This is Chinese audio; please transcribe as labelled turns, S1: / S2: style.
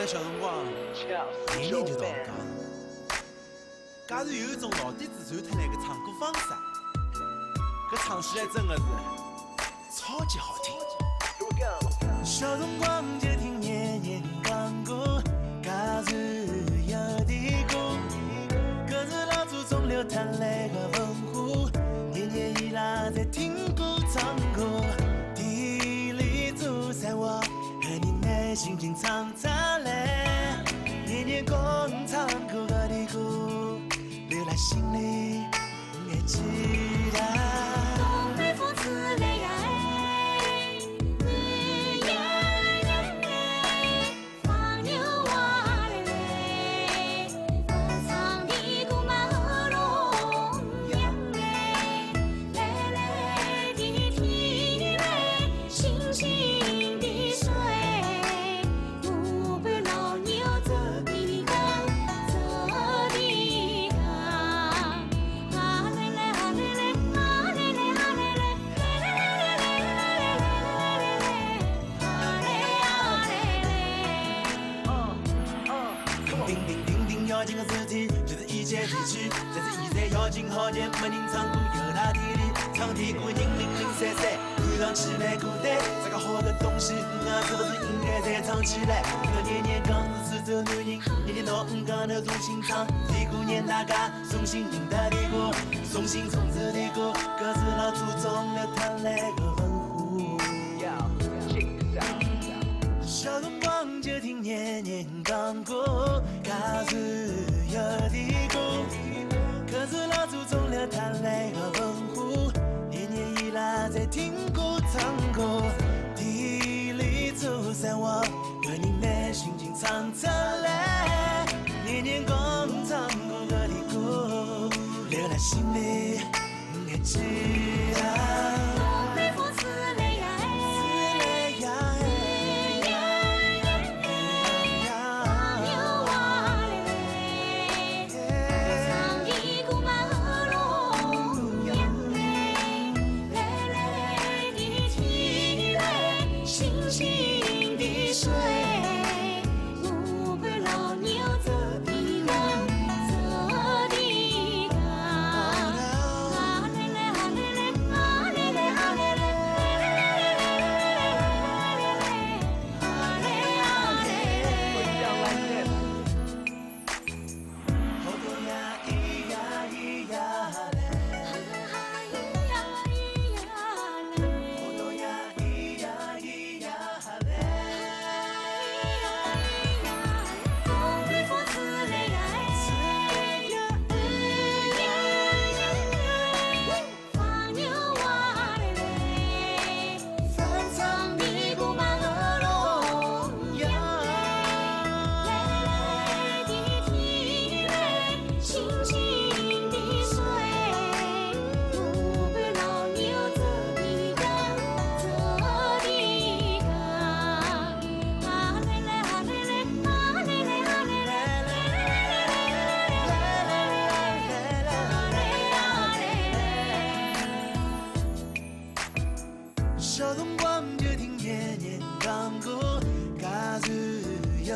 S1: 得小辰光，年年就到讲，假如有一种老底子传脱来个唱歌方式，搿唱起来真的是超级好听。
S2: 小辰光就听爷爷讲过，假如有的歌，搿是老祖宗留下来的文化，年年伊拉在听歌唱歌，地里做生活，和你内心情唱出来，年年共唱过的歌，留在心里，还记得。
S3: 东北风自来呀。
S2: 要紧的事体就是一切提取，但是现在要紧好点，没人唱歌有大体力，唱地鼓人零零散散，看上去蛮孤单。这个好的东西，是不是应该再唱起来？我年年讲是苏州男人，年年到讲头重新唱，地鼓念大家重新认得的歌，重新重奏的歌，搿是老祖宗留下来的文化。小辰光就听爷爷讲过，假如有的歌，可是老祖宗留下来的文化，年年伊拉在听歌唱歌，地里做生活，和你内心情唱出来，年年共唱过的歌，留在心里，还记得。
S3: 东北风自来呀。
S2: 小辰光就听爷爷讲过，假如有